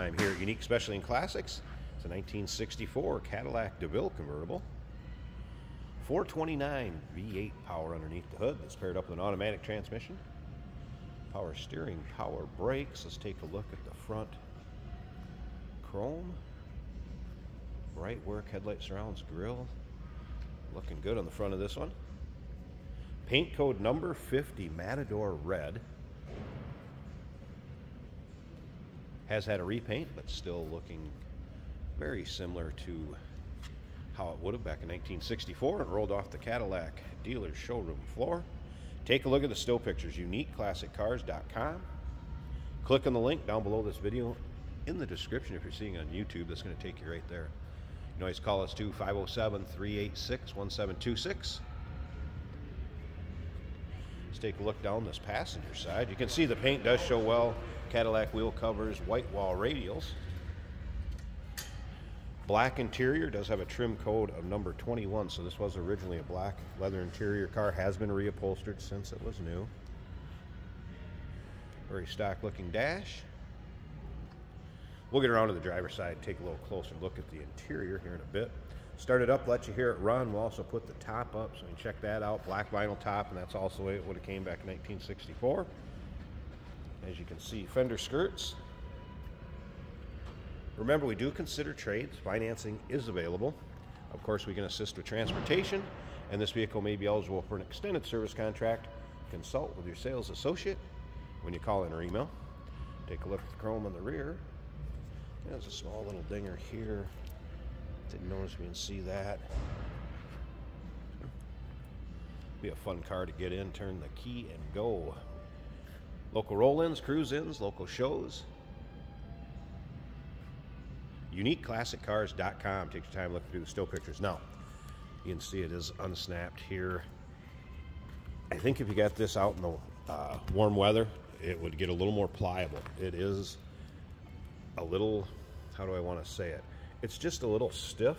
time here at Unique Specialty and Classics. It's a 1964 Cadillac DeVille convertible. 429 V8 power underneath the hood that's paired up with an automatic transmission. Power steering, power brakes. Let's take a look at the front chrome. Bright work headlight surrounds grille. Looking good on the front of this one. Paint code number 50 Matador Red. Has had a repaint, but still looking very similar to how it would have back in 1964 and rolled off the Cadillac dealer's showroom floor. Take a look at the still pictures, uniqueclassiccars.com. Click on the link down below this video in the description if you're seeing on YouTube. That's going to take you right there. You can always call us too, 507-386-1726. Let's take a look down this passenger side. You can see the paint does show well. Cadillac wheel covers, white wall radials. Black interior, does have a trim code of number 21, so this was originally a black leather interior. Car has been reupholstered since it was new. Very stock looking dash. We'll get around to the driver's side, take a little closer look at the interior here in a bit. Start it up, let you hear it run. We'll also put the top up so you can check that out. Black vinyl top, and that's also the way it would have came back in 1964. As you can see, fender skirts. Remember, we do consider trades. Financing is available. Of course, we can assist with transportation, and this vehicle may be eligible for an extended service contract. Consult with your sales associate when you call in or email. Take a look at the chrome on the rear. There's a small little dinger here. Didn't notice we can see that. Be a fun car to get in, turn the key and go. Local roll-ins, cruise-ins, local shows. UniqueClassicCars.com. Take your time looking through the still pictures. Now, you can see it is unsnapped here. I think if you got this out in the warm weather, it would get a little more pliable. It is a little, how do I want to say it? It's just a little stiff.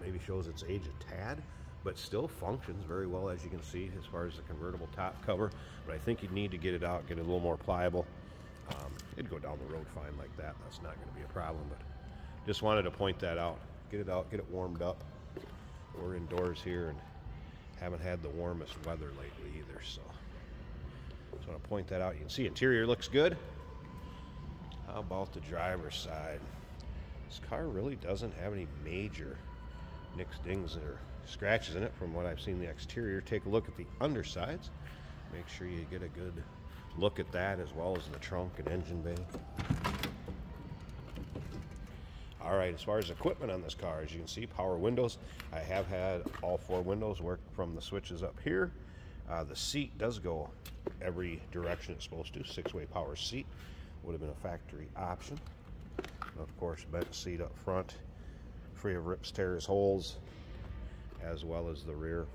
Maybe shows its age a tad, but still functions very well, as you can see, as far as the convertible top cover. But I think you'd need to get it out, get it a little more pliable. It'd go down the road fine like that. That's not going to be a problem, but just wanted to point that out. Get it out, get it warmed up. We're indoors here and haven't had the warmest weather lately either, so just want to point that out. You can see interior looks good. How about the driver's side? This car really doesn't have any major nicks, dings, or scratches in it from what I've seen the exterior. Take a look at the undersides. Make sure you get a good look at that, as well as the trunk and engine bay. All right, as far as equipment on this car, as you can see, power windows. I have had all 4 windows work from the switches up here. The seat does go every direction it's supposed to. 6-way power seat would have been a factory option. And of course, bent seat up front, free of rips, tears, holes, as well as the rear.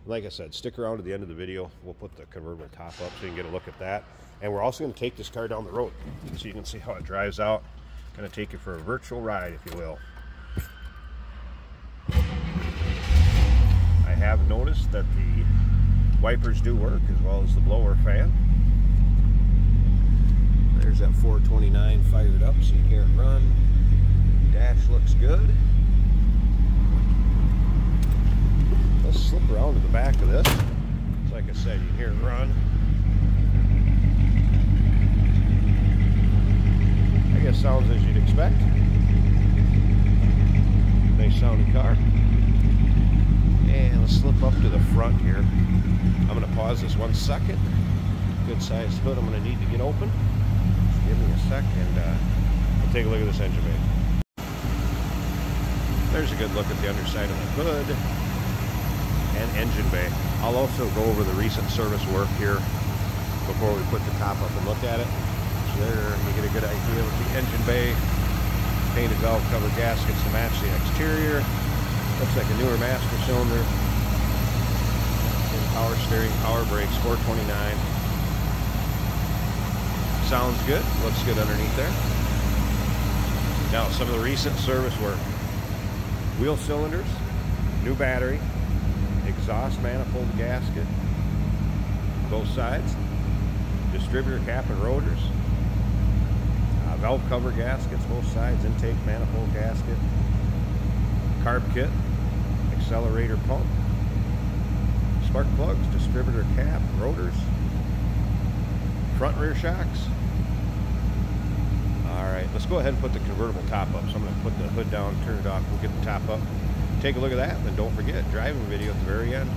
Like I said, stick around to the end of the video. We'll put the convertible top up so you can get a look at that. And we're also going to take this car down the road so you can see how it drives out. Going to take you for a virtual ride, if you will. I have noticed that the wipers do work, as well as the blower fan. There's that 429 fired up so you can hear it run. Dash looks good. Let's slip around to the back of this. It's like I said, you can hear it run. I guess sounds as you'd expect. Nice sounding car. And let's slip up to the front here. I'm going to pause this 1 second. Good sized hood I'm going to need to get open. Just give me a sec and we'll take a look at this engine bay. There's a good look at the underside of the hood and engine bay. I'll also go over the recent service work here before we put the top up and look at it. So there you get a good idea of the engine bay. Painted valve cover gaskets to match the exterior. Looks like a newer master cylinder. Power steering, power brakes, 429. Sounds good. Looks good underneath there. Now, some of the recent service work. Wheel cylinders, new battery, exhaust manifold gasket, both sides, distributor cap and rotors, valve cover gaskets, both sides, intake manifold gasket, carb kit, accelerator pump, spark plugs, distributor cap, rotors, front rear shocks. Alright, let's go ahead and put the convertible top up. So I'm going to put the hood down, turn it off, we'll get the top up. Take a look at that, and then don't forget, driving video at the very end.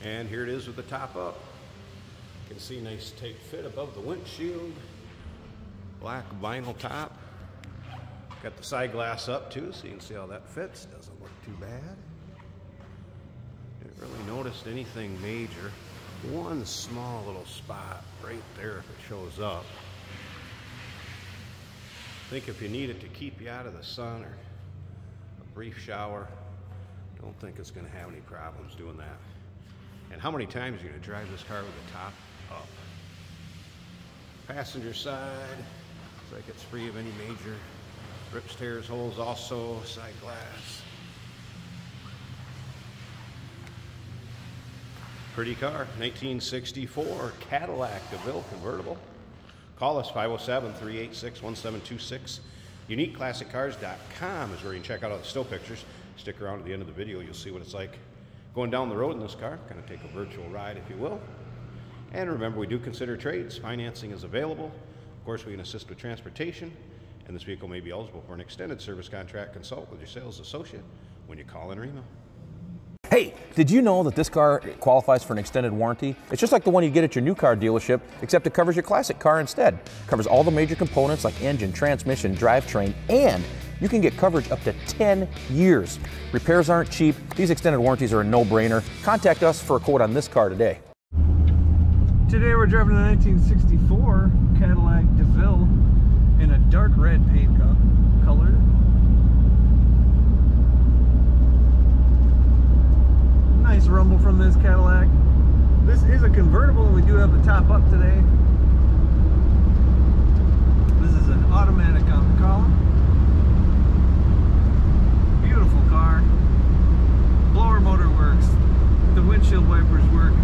And here it is with the top up. You can see nice tight fit above the windshield. Black vinyl top. Got the side glass up too, so you can see how that fits. Doesn't look too bad. Didn't really notice anything major. One small little spot right there if it shows up. I think if you need it to keep you out of the sun or a brief shower, don't think it's going to have any problems doing that. And how many times are you going to drive this car with the top up? Passenger side, looks like it's free of any major rips, tears, holes. Also side glass. Pretty car, 1964 Cadillac DeVille convertible. Call us 507-386-1726. UniqueClassicCars.com is where you can check out all the still pictures. Stick around at the end of the video, you'll see what it's like going down the road in this car. Kind of take a virtual ride, if you will. And remember, we do consider trades. Financing is available. Of course, we can assist with transportation. And this vehicle may be eligible for an extended service contract. Consult with your sales associate when you call in or email. Hey, did you know that this car qualifies for an extended warranty? It's just like the one you get at your new car dealership, except it covers your classic car instead. It covers all the major components like engine, transmission, drivetrain, and you can get coverage up to 10 years. Repairs aren't cheap. These extended warranties are a no-brainer. Contact us for a quote on this car today. Today we're driving a 1964 Cadillac DeVille in a dark red paint color. Nice rumble from this Cadillac. This is a convertible and we do have the top up today. This is an automatic on the column. Beautiful car. Blower motor works. The windshield wipers work.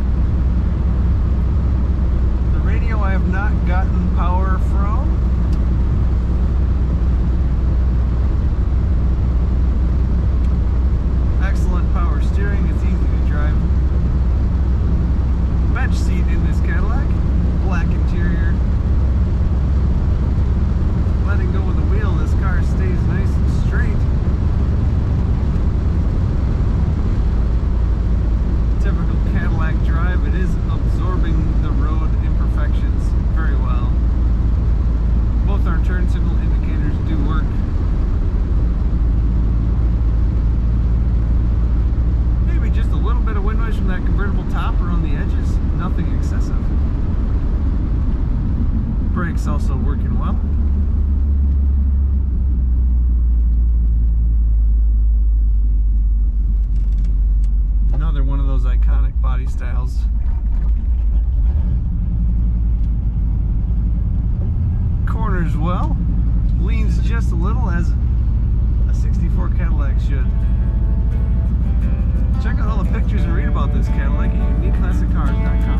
The radio I have not gotten power from. Excellent power steering. It's easy to drive. Bench seat in this Cadillac. Black interior. Letting go of the wheel, this car stays nice and straight. Typical Cadillac drive, it is absorbing the road imperfections very well. Both our turn signal indicators do work. Maybe just a little bit of wind noise from that convertible top around the edges, nothing excessive. Brakes also working well. Another one of those iconic body styles. Corners well, leans just a little as a 64 Cadillac should. Check out all the pictures and read about this Cadillac at UniqueClassicCars.com.